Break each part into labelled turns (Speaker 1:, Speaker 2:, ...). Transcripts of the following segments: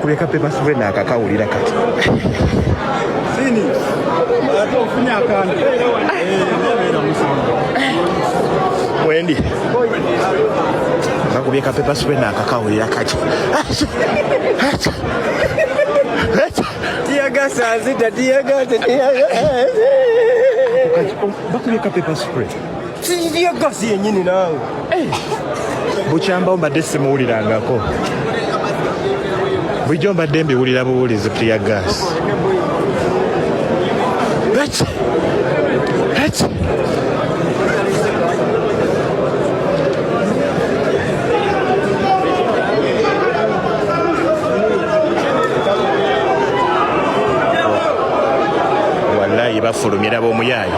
Speaker 1: Bakuleka pepa spray na akakawulira kati.
Speaker 2: Sini. Atofunya akana.
Speaker 1: Wendi. Bakuleka pepa spray na akakawulira kati.
Speaker 2: Tiagasa zita tiagasa.
Speaker 1: Bakuleka pepa spray.
Speaker 2: Tiagasa yenyini nawe.
Speaker 1: Bukyamba mbadde simuwulirangako. Bulijjo mbadde mbiwulira buwulizi tear gas. Wallahi bafulumira b'omuyaayi.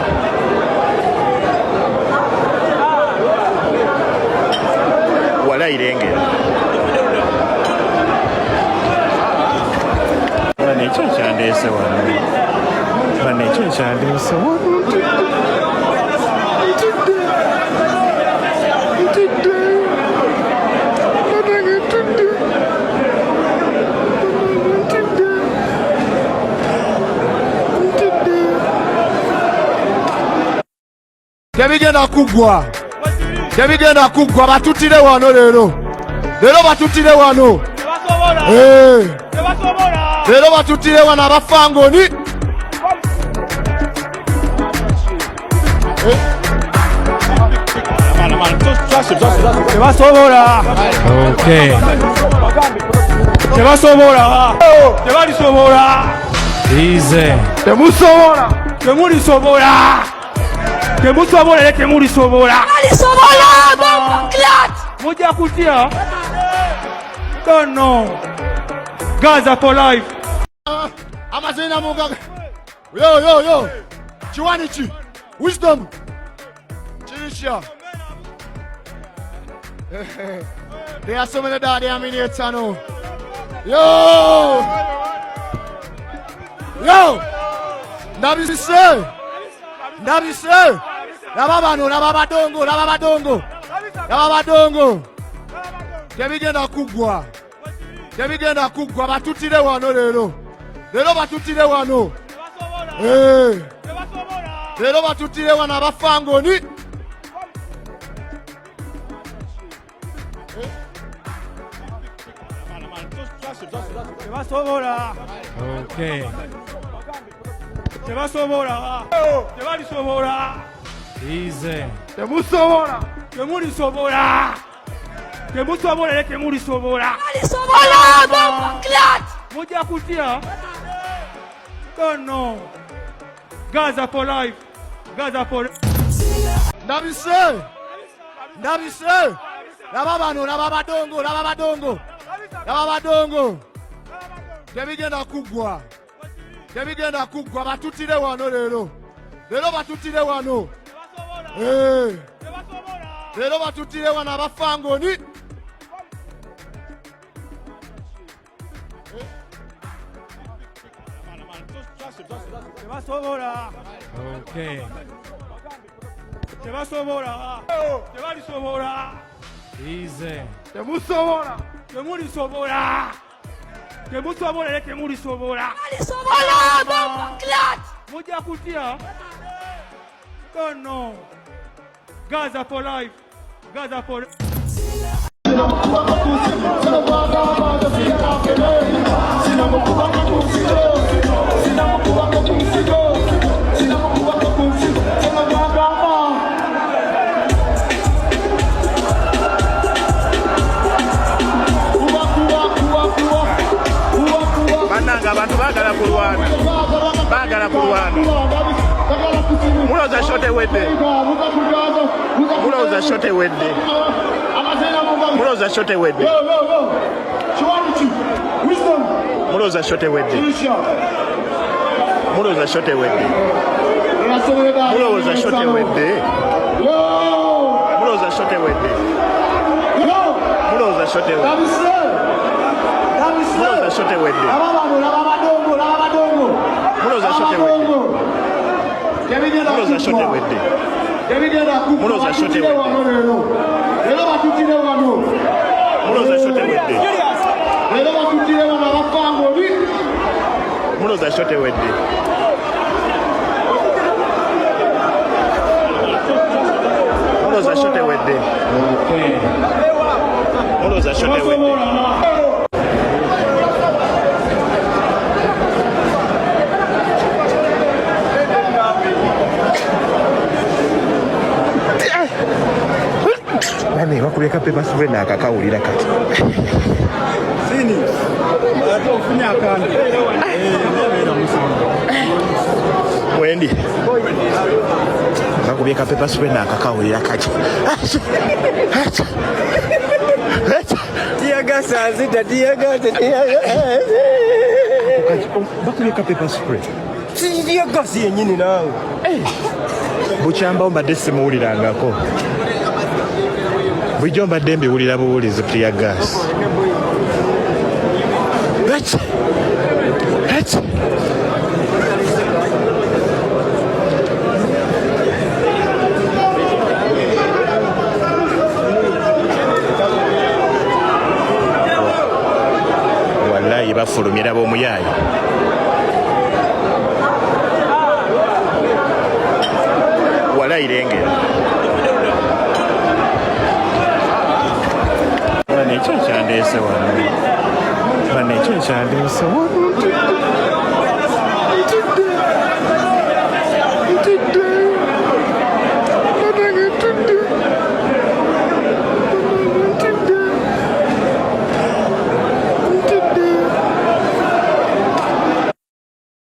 Speaker 1: Wallahi lengera. Ekyo kyandeese wano. Bano ekyo kyandeese wano.
Speaker 3: Tebigenda kuggwa batutire wano leero batutire wano. Leero batutire wano abafangoni.
Speaker 4: Tebasobola. Okay. Tebasobola. Tebalisobola. Ize.
Speaker 3: Temusobola.
Speaker 4: Temulisobola. Temusobola temulisobola.
Speaker 5: Alisobola. Clat.
Speaker 4: Moja kutia. Don't know. Gaza for life.
Speaker 3: Amazina mugaga. Yo. Chiwanichi. Wisdom. Chirisha. They are so many that they are in channel. Yo. Nabise. Lababadongo. Tebigenda kuggwa batutire wano leero batutire wano. Leero batutire wano abafangoni.
Speaker 4: Tebasobola. Okay. Tebasobola. Tebalisobola. Ize.
Speaker 3: Temusobola.
Speaker 4: Temulisobola. Temulisobola.
Speaker 5: Alisobola. Clat.
Speaker 4: Moja kutia. Don't know. Gaza for life. Gaza for.
Speaker 3: Nabise. Lababadongo. Tebigenda kuggwa batutire wano leero batutire wano. Leero batutire wano abafangoni.
Speaker 4: Tebasobola. Okay. Tebasobola. Tebalisobola. Ize.
Speaker 3: Temusobola.
Speaker 4: Temulisobola. Temulisobola.
Speaker 5: Alisobola. Clat.
Speaker 4: Moja kutia. Don't know. Gaza for life. Gaza for.
Speaker 1: bannange abantu baagala kulwana mulowooza shot ewedde mulowooza shot ewedde mulowooza shot ewedde mulowooza shot ewedde mulowooza shot ewedde mulowooza shot ewedde mulowooza shot ewedde mulowooza shot ewedde mulowooza shot ewedde mulowooza shot ewedde mulowooza shot ewedde mulowooza shot ewedde mulowooza shot ewedde mulowooza shot ewedde mulowooza shot ewedde mulowooza shot ewedde nani bakuleka pepa spray nakakawulira kati
Speaker 2: Sini. Ate ofunye akanda.
Speaker 1: wendi bakubyeka pepa spray nakakawulira kati
Speaker 2: Tiyagasa azita tiyagasa
Speaker 1: bakubyeka pepa spray
Speaker 2: tiyagasa yennyini naawe.
Speaker 1: bukyambawo mbadde simuwulirangako bulijjo mbadde mbiwulira buwulizi tiya gas wallahi bafulumira b'omuyaayi wallahi lengera ekyo kyandeese wano ekyo kyandeese wano